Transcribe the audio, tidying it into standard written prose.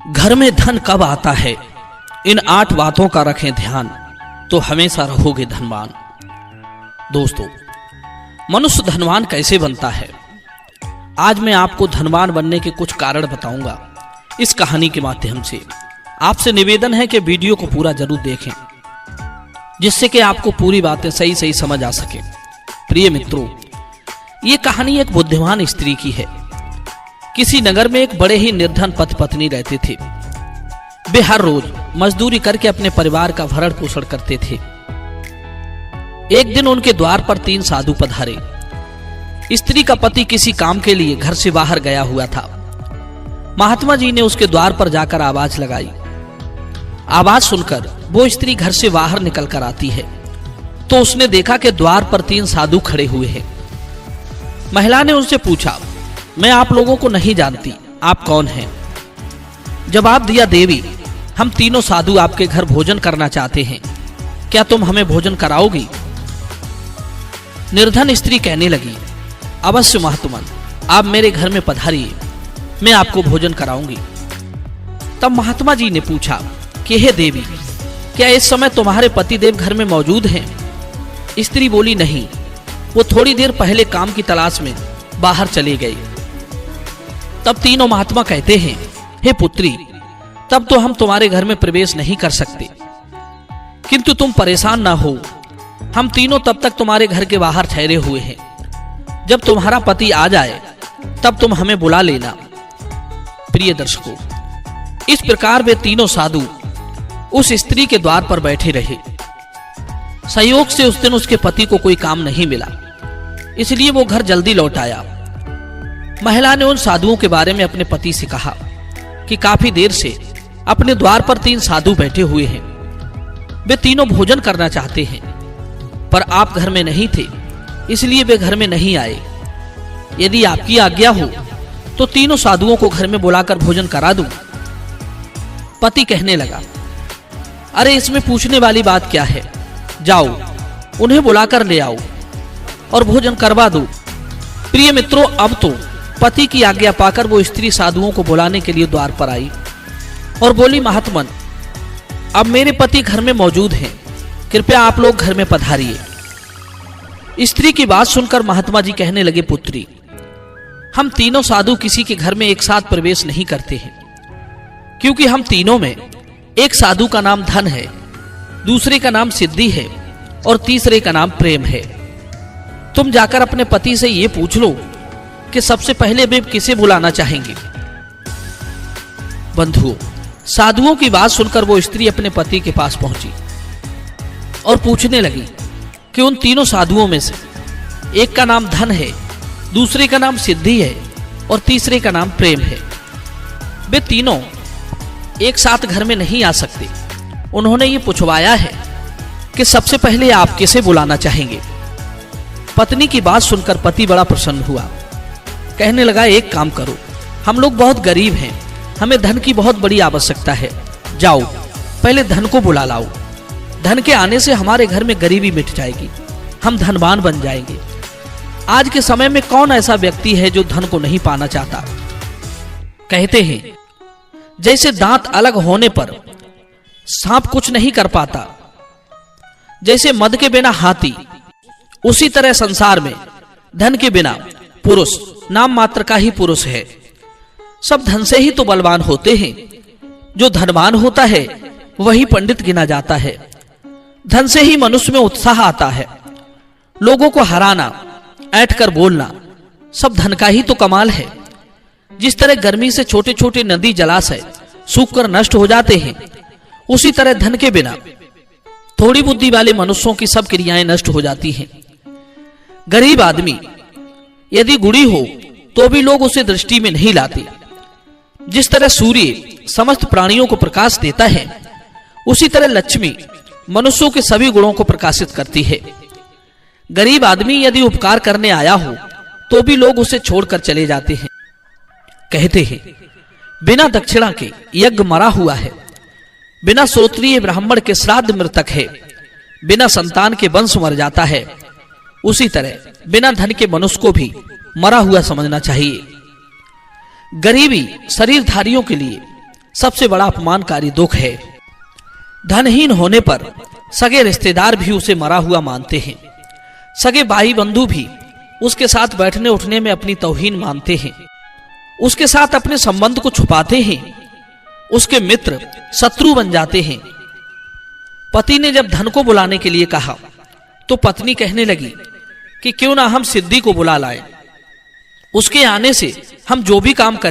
घर में धन कब आता है, इन 8 बातों का रखें ध्यान, तो हमेशा रहोगे धनवान। दोस्तों, मनुष्य धनवान कैसे बनता है, आज मैं आपको धनवान बनने के कुछ कारण बताऊंगा इस कहानी के माध्यम से। आपसे निवेदन है कि वीडियो को पूरा जरूर देखें, जिससे कि आपको पूरी बातें सही सही समझ आ सके। प्रिय मित्रों, ये कहानी एक बुद्धिमान स्त्री की है। किसी नगर में एक बड़े ही निर्धन पति पत्नी रहते थे। वे हर रोज मजदूरी करके अपने परिवार का भरण पोषण करते थे। एक दिन उनके द्वार पर 3 साधु पधारे। स्त्री का पति किसी काम के लिए घर से बाहर गया हुआ था। महात्मा जी ने उसके द्वार पर जाकर आवाज लगाई। आवाज सुनकर वो स्त्री घर से बाहर निकल कर आती है तो उसने देखा कि द्वार पर 3 साधु खड़े हुए हैं। महिला ने उनसे पूछा, मैं आप लोगों को नहीं जानती, आप कौन हैं? जवाब दिया, देवी, हम तीनों साधु आपके घर भोजन करना चाहते हैं, क्या तुम हमें भोजन कराओगी? निर्धन स्त्री कहने लगी, अवश्य महात्मन, आप मेरे घर में पधारिए, मैं आपको भोजन कराऊंगी। तब महात्मा जी ने पूछा कि हे देवी, क्या इस समय तुम्हारे पतिदेव घर में मौजूद हैं? स्त्री बोली, नहीं, वो थोड़ी देर पहले काम की तलाश में बाहर चले गए। तब तीनों महात्मा कहते हैं, हे पुत्री, तब तो हम तुम्हारे घर में प्रवेश नहीं कर सकते, किंतु तुम परेशान ना हो, हम तीनों तब तक तुम्हारे घर के बाहर ठहरे हुए हैं। जब तुम्हारा पति आ जाए तब तुम हमें बुला लेना। प्रिय दर्शकों, इस प्रकार वे तीनों साधु उस स्त्री के द्वार पर बैठे रहे। संयोग से उस दिन उसके पति को कोई काम नहीं मिला, इसलिए वो घर जल्दी लौट आया। महिला ने उन साधुओं के बारे में अपने पति से कहा कि काफी देर से अपने द्वार पर 3 साधु बैठे हुए हैं। वे तीनों भोजन करना चाहते हैं, पर आप घर में नहीं थे, इसलिए वे घर में नहीं आए। यदि आपकी आज्ञा हो तो तीनों साधुओं को घर में बुलाकर भोजन करा दूं। पति कहने लगा, अरे इसमें पूछने वाली बात क्या है, जाओ उन्हें बुलाकर ले आओ और भोजन करवा दो। प्रिय मित्रों, अब तो पति की आज्ञा पाकर वो स्त्री साधुओं को बुलाने के लिए द्वार पर आई और बोली, महात्मन, अब मेरे पति घर में मौजूद हैं, कृपया आप लोग घर में पधारिए। स्त्री की बात सुनकर महात्मा जी कहने लगे, पुत्री, हम तीनों साधु किसी के घर में एक साथ प्रवेश नहीं करते हैं, क्योंकि हम तीनों में एक साधु का नाम धन है, दूसरे का नाम सिद्धि है और तीसरे का नाम प्रेम है। तुम जाकर अपने पति से ये पूछ लो कि सबसे पहले वे किसे बुलाना चाहेंगे। बंधुओं, साधुओं की बात सुनकर वो स्त्री अपने पति के पास पहुंची और पूछने लगी कि उन तीनों साधुओं में से एक का नाम धन है, दूसरे का नाम सिद्धि है और तीसरे का नाम प्रेम है। वे तीनों एक साथ घर में नहीं आ सकते। उन्होंने ये पूछवाया है कि सबसे पहले आप किसे बुलाना चाहेंगे। पत्नी की बात सुनकर पति बड़ा प्रसन्न हुआ। कहने लगा, एक काम करो, हम लोग बहुत गरीब हैं, हमें धन की बहुत बड़ी आवश्यकता है, जाओ पहले धन को बुला लाओ। धन के आने से हमारे घर में गरीबी मिट जाएगी, हम धनवान बन जाएंगे। आज के समय में कौन ऐसा व्यक्ति है जो धन को नहीं पाना चाहता। कहते हैं, जैसे दांत अलग होने पर सांप कुछ नहीं कर पाता, जैसे मद के बिना हाथी, उसी तरह संसार में धन के बिना पुरुष नाम मात्र का ही पुरुष है। सब धन से ही तो बलवान होते हैं। जो धनवान होता है वही पंडित गिना जाता है। धन से ही मनुष्य में उत्साह आता है। लोगों को हराना, ऐंठ कर बोलना, सब धन का ही तो कमाल है। जिस तरह गर्मी से छोटे छोटे नदी जलाशय सूखकर नष्ट हो जाते हैं, उसी तरह धन के बिना थोड़ी बुद्धि वाले मनुष्यों की सब क्रियाएं नष्ट हो जाती हैं। गरीब आदमी यदि गुणी हो तो भी लोग उसे दृष्टि में नहीं लाते। जिस तरह सूर्य समस्त प्राणियों को प्रकाश देता है, उसी तरह लक्ष्मी मनुष्यों के सभी गुणों को प्रकाशित करती है। गरीब आदमी यदि उपकार करने आया हो तो भी लोग उसे छोड़कर चले जाते हैं। कहते हैं, बिना दक्षिणा के यज्ञ मरा हुआ है, बिना श्रोत्रिय ब्राह्मण के श्राद्ध मृतक है, बिना संतान के वंश मर जाता है। उसी तरह बिना धन के मनुष्य को भी मरा हुआ समझना चाहिए। गरीबी शरीरधारियों के लिए सबसे बड़ा अपमानकारी दुख है। धनहीन होने पर सगे रिश्तेदार भी उसे मरा हुआ मानते हैं। सगे भाई बंधु भी उसके साथ बैठने उठने में अपनी तौहीन मानते हैं। उसके साथ अपने संबंध को छुपाते हैं। उसके मित्र शत्रु बन जाते हैं। पति ने जब धन को बुलाने के लिए कहा तो पत्नी कहने लगी कि क्यों ना हम सिद्धि को बुला लाएं। उसके आने से हम जो भी काम करें